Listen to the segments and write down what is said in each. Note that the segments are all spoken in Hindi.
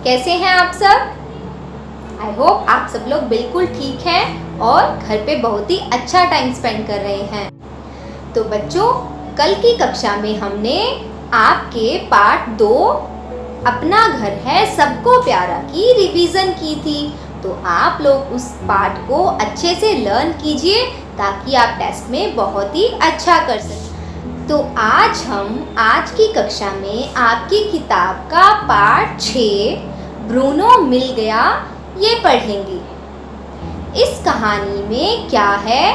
कैसे हैं आप सब? आई होप आप सब लोग बिल्कुल ठीक हैं और घर पे बहुत ही अच्छा टाइम स्पेंड कर रहे हैं। तो बच्चों, कल की कक्षा में हमने आपके पार्ट 2 अपना घर है सबको प्यारा की रिवीजन की थी। तो आप लोग उस पार्ट को अच्छे से लर्न कीजिए ताकि आप टेस्ट में बहुत ही अच्छा कर सकें। तो आज हम आज की कक्षा में आपकी किताब का पार्ट 6 ब्रूनो मिल गया ये पढ़ेंगे। इस कहानी में क्या है?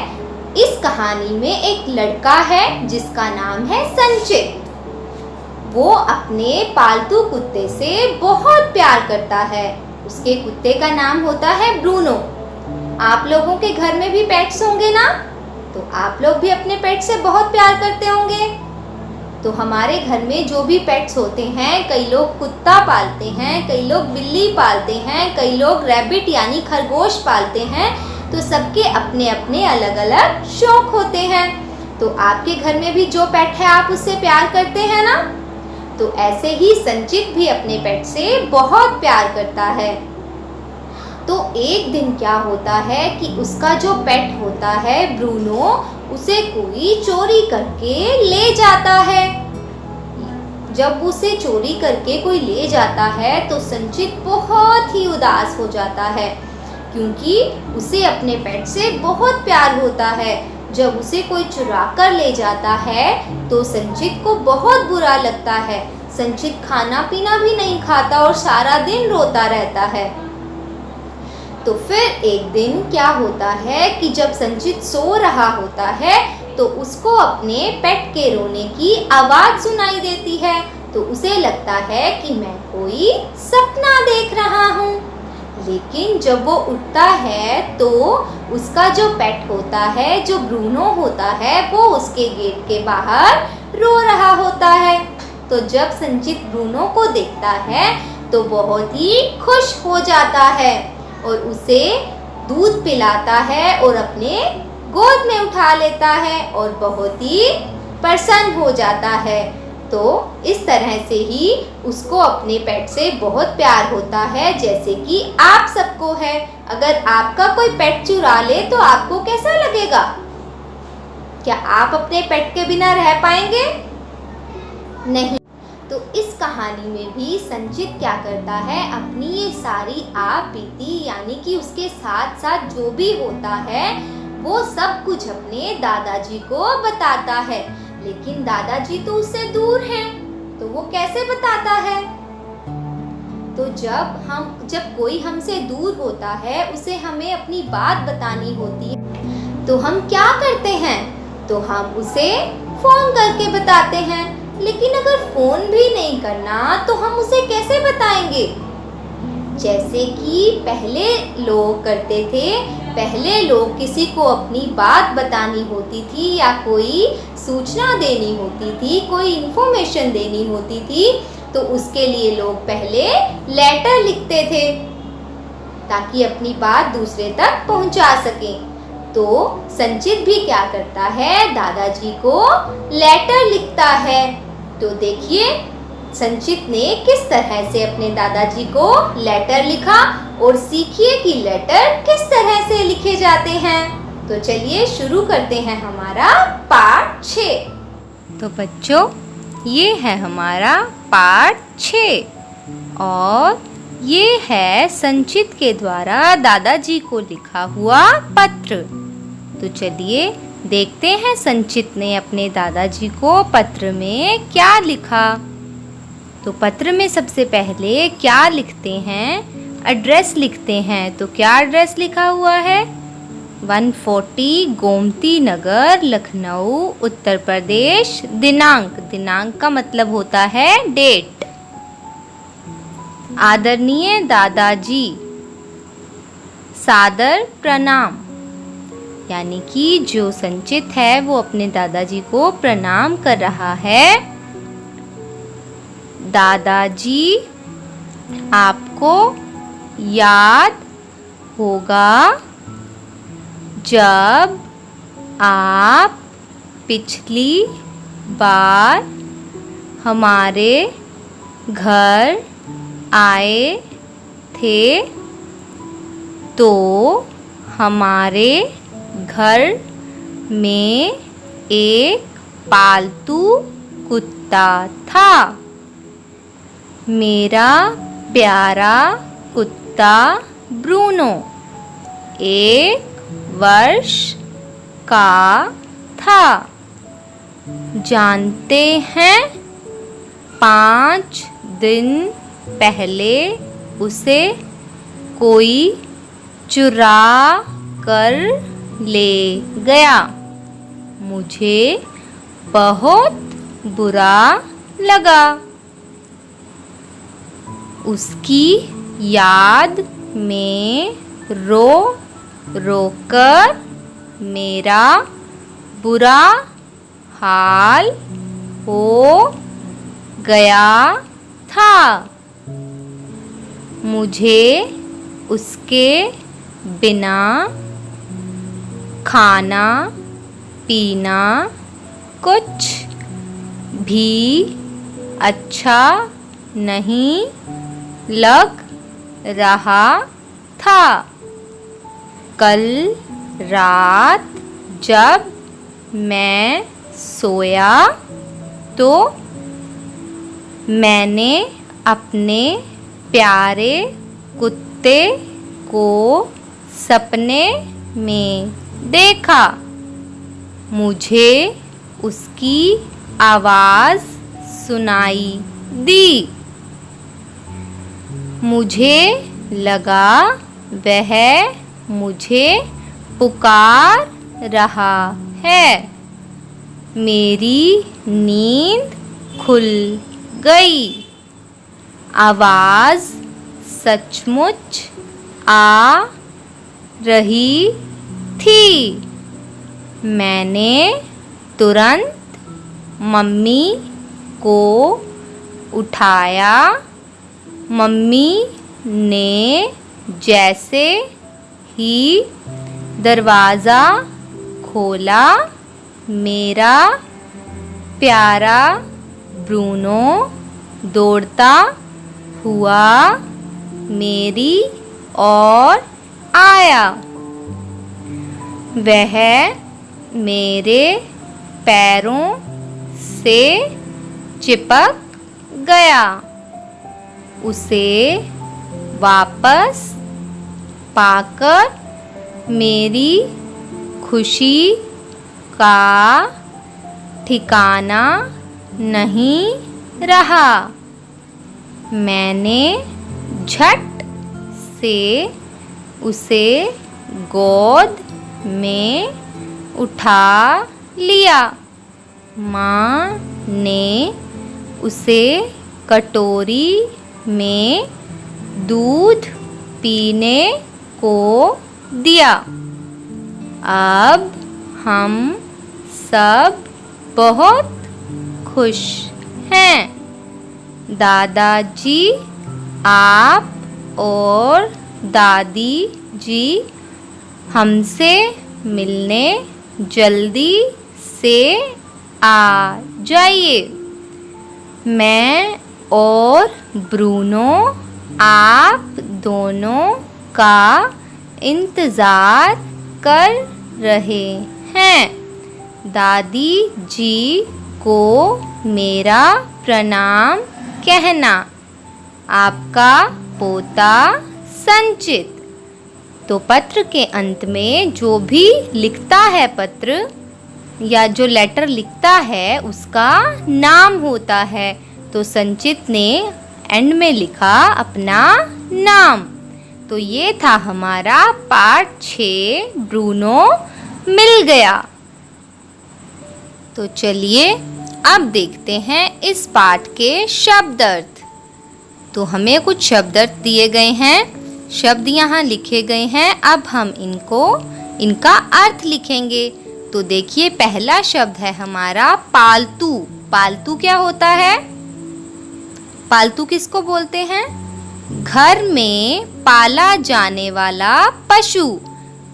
इस कहानी में एक लड़का है जिसका नाम है संचित। वो अपने पालतू कुत्ते से बहुत प्यार करता है। उसके कुत्ते का नाम होता है ब्रूनो। आप लोगों के घर में भी पेट्स होंगे ना? तो आप लोग भी अपने पेट से बहुत प्यार करते होंगे। तो हमारे घर में जो भी पेट्स होते हैं, कई लोग कुत्ता पालते हैं, कई लोग बिल्ली पालते हैं, कई लोग रैबिट यानी खरगोश पालते हैं। तो सबके अपने अपने अलग अलग शौक होते हैं। तो आपके घर में भी जो पेट है आप उससे प्यार करते हैं ना? तो ऐसे ही संचित भी अपने पेट से बहुत प्यार करता है। तो एक दिन क्या होता है कि उसका जो पेट होता है ब्रूनो, उसे कोई चोरी करके ले जाता है। जब उसे चोरी करके कोई ले जाता है तो संचित बहुत ही उदास हो जाता है, क्योंकि उसे अपने पेट से बहुत प्यार होता है। जब उसे कोई चुरा कर ले जाता है तो संचित को बहुत बुरा लगता है। संचित खाना पीना भी नहीं खाता और सारा दिन रोता रहता है। तो फिर एक दिन क्या होता है कि जब संचित सो रहा होता है तो उसको अपने पेट के रोने की आवाज़ सुनाई देती है। तो उसे लगता है कि मैं कोई सपना देख रहा हूँ। लेकिन जब वो उठता है तो उसका जो पेट होता है, जो ब्रूनो होता है, वो उसके गेट के बाहर रो रहा होता है। तो जब संचित ब्रूनो को देखता है तो बहुत ही खुश हो जाता है और उसे दूध पिलाता है और अपने गोद में उठा लेता है और बहुत ही प्रसन्न हो जाता है। तो इस तरह से ही उसको अपने पेट से बहुत प्यार होता है, जैसे कि आप सबको है। अगर आपका कोई पेट चुरा ले तो आपको कैसा लगेगा? क्या आप अपने पेट के बिना रह पाएंगे? नहीं। तो इस कहानी में भी संचित क्या करता है, अपनी ये सारी आप बीती यानी कि उसके साथ साथ जो भी होता है वो सब कुछ अपने दादाजी को बताता है। लेकिन दादाजी तो उससे दूर हैं, तो वो कैसे बताता है? तो जब कोई हमसे दूर होता है, उसे हमें अपनी बात बतानी होती है, तो हम क्या करते हैं? तो हम उसे फोन करके बताते हैं। लेकिन अगर फोन भी नहीं करना तो हम उसे कैसे बताएंगे? जैसे कि पहले लोग करते थे, पहले लोग किसी को अपनी बात बतानी होती थी या कोई सूचना देनी होती थी, कोई इन्फॉर्मेशन देनी होती थी, तो उसके लिए लोग पहले लेटर लिखते थे ताकि अपनी बात दूसरे तक पहुंचा सकें। तो संचित भी क्या करता है, दादाजी को लेटर लिखता है। तो देखिए संचित ने किस तरह से अपने दादाजी को लेटर लिखा और सीखिए कि लेटर किस तरह से लिखे जाते हैं। तो चलिए शुरू करते हैं हमारा पार्ट 6। तो बच्चों, ये है हमारा पार्ट 6 और ये है संचित के द्वारा दादाजी को लिखा हुआ पत्र। तो चलिए देखते हैं संचित ने अपने दादाजी को पत्र में क्या लिखा। तो पत्र में सबसे पहले क्या लिखते हैं? एड्रेस लिखते हैं। तो क्या एड्रेस लिखा हुआ है? 140 गोमती नगर, लखनऊ, उत्तर प्रदेश। दिनांक का मतलब होता है डेट। आदरणीय दादाजी, सादर प्रणाम, यानी कि जो संचित है वो अपने दादाजी को प्रणाम कर रहा है। दादाजी, आपको याद होगा जब आप पिछली बार हमारे घर आए थे तो हमारे घर में एक पालतू कुत्ता था। मेरा प्यारा कुत्ता ब्रूनो 1 वर्ष का था। जानते हैं, 5 दिन पहले उसे कोई चुरा कर ले गया। मुझे बहुत बुरा लगा। उसकी याद में रो रो कर मेरा बुरा हाल हो गया था। मुझे उसके बिना खाना पीना कुछ भी अच्छा नहीं लग रहा था। कल रात जब मैं सोया तो मैंने अपने प्यारे कुत्ते को सपने में देखा। मुझे उसकी आवाज़ सुनाई दी। मुझे लगा वह मुझे पुकार रहा है। मेरी नींद खुल गई। आवाज़ सचमुच आ रही थी। मैंने तुरंत मम्मी को उठाया। मम्मी ने जैसे ही दरवाज़ा खोला, मेरा प्यारा ब्रूनो दौड़ता हुआ मेरी ओर आया। वह मेरे पैरों से चिपक गया। उसे वापस पाकर मेरी खुशी का ठिकाना नहीं रहा। मैंने झट से उसे गोद में उठा लिया। माँ ने उसे कटोरी में दूध पीने को दिया। अब हम सब बहुत खुश हैं। दादाजी, आप और दादी जी हमसे मिलने जल्दी से आ जाइए। मैं और ब्रूनो आप दोनों का इंतज़ार कर रहे हैं। दादी जी को मेरा प्रणाम कहना। आपका पोता संचित। तो पत्र के अंत में जो भी लिखता है पत्र या जो लेटर लिखता है उसका नाम होता है। तो संचित ने एंड में लिखा अपना नाम। तो ये था हमारा पार्ट 6 ब्रूनो मिल गया। तो चलिए अब देखते हैं इस पाठ के शब्द अर्थ। तो हमें कुछ शब्द अर्थ दिए गए हैं, शब्द यहाँ लिखे गए हैं। अब हम इनका अर्थ लिखेंगे। तो देखिए पहला शब्द है हमारा पालतू। पालतू क्या होता है? पालतू किसको बोलते हैं? घर में पाला जाने वाला पशु।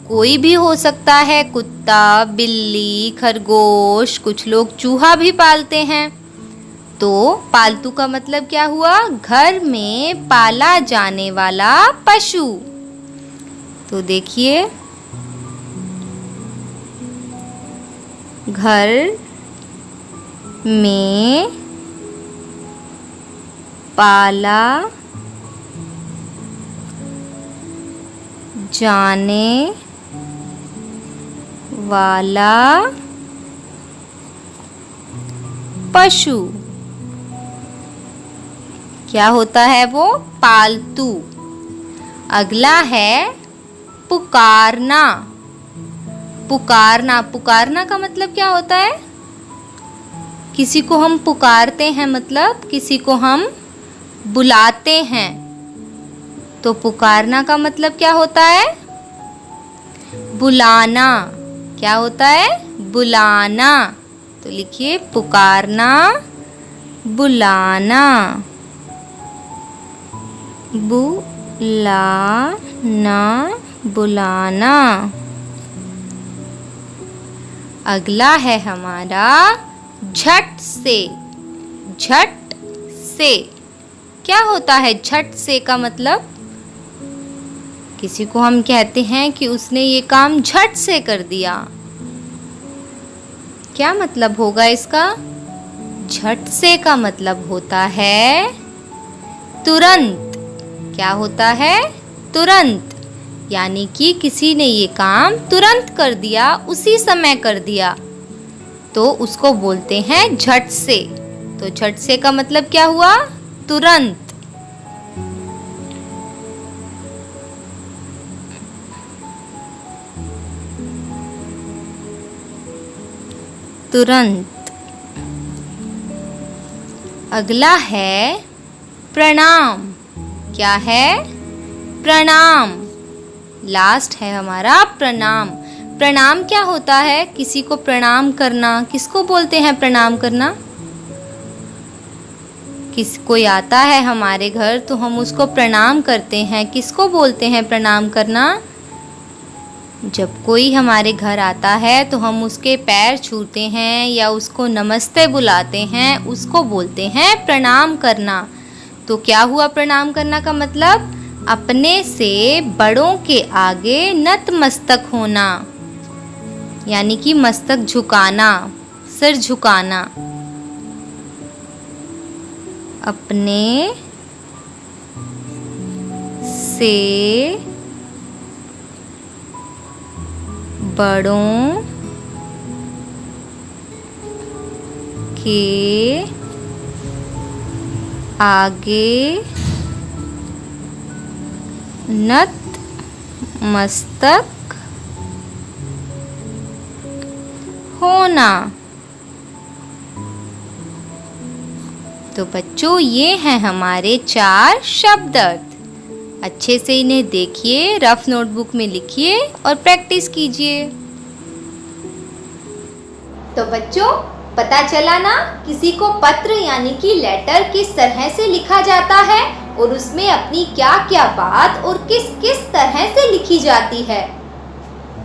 कोई भी हो सकता है, कुत्ता, बिल्ली, खरगोश, कुछ लोग चूहा भी पालते हैं। तो पालतू का मतलब क्या हुआ? घर में पाला जाने वाला पशु। तो देखिए, घर में पाला जाने वाला पशु क्या होता है? वो पालतू। अगला है पुकारना। पुकारना, पुकारना का मतलब क्या होता है? किसी को हम पुकारते हैं, मतलब किसी को हम बुलाते हैं। तो पुकारना का मतलब क्या होता है? बुलाना। क्या होता है? बुलाना। तो लिखिए पुकारना, बुलाना। बुलाना, बुलाना। अगला है हमारा झट से। झट से क्या होता है? झट से का मतलब किसी को हम कहते हैं कि उसने ये काम झट से कर दिया। क्या मतलब होगा इसका? झट से का मतलब होता है तुरंत। क्या होता है? तुरंत। यानी कि किसी ने ये काम तुरंत कर दिया, उसी समय कर दिया, तो उसको बोलते हैं झट से। तो झट से का मतलब क्या हुआ? तुरंत। तुरंत। अगला है प्रणाम। क्या है? प्रणाम। लास्ट है हमारा प्रणाम। प्रणाम क्या होता है? किसी को प्रणाम करना। किसको बोलते हैं प्रणाम करना? कोई आता है हमारे घर तो हम उसको प्रणाम करते हैं। किसको बोलते हैं प्रणाम करना? जब कोई हमारे घर आता है तो हम उसके पैर छूते हैं या उसको नमस्ते बुलाते हैं, उसको बोलते हैं प्रणाम करना। तो क्या हुआ प्रणाम करना का मतलब? अपने से बड़ों के आगे नतमस्तक होना, यानी कि मस्तक झुकाना, सिर झुकाना। अपने से बड़ों के आगे नतमस्तक होना। तो बच्चों, ये हैं हमारे 4 शब्द अर्थ। अच्छे से इन्हें देखिए, रफ नोटबुक में लिखिए और प्रैक्टिस कीजिए। तो बच्चों, पता चला ना किसी को पत्र यानी कि लेटर किस तरह से लिखा जाता है और उसमें अपनी क्या क्या बात और किस किस तरह से लिखी जाती है।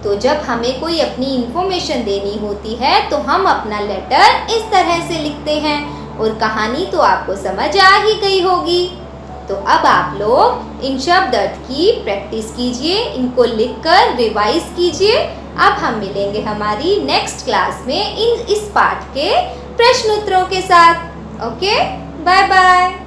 तो जब हमें कोई अपनी इन्फॉर्मेशन देनी होती है तो हम अपना लेटर इस तरह से लिखते हैं। और कहानी तो आपको समझ आ ही गई होगी। तो अब आप लोग इन शब्द अर्थ की प्रैक्टिस कीजिए, इनको लिखकर रिवाइज कीजिए। अब हम मिलेंगे हमारी नेक्स्ट क्लास में इस पाठ के प्रश्न उत्तरों के साथ। Okay, bye bye.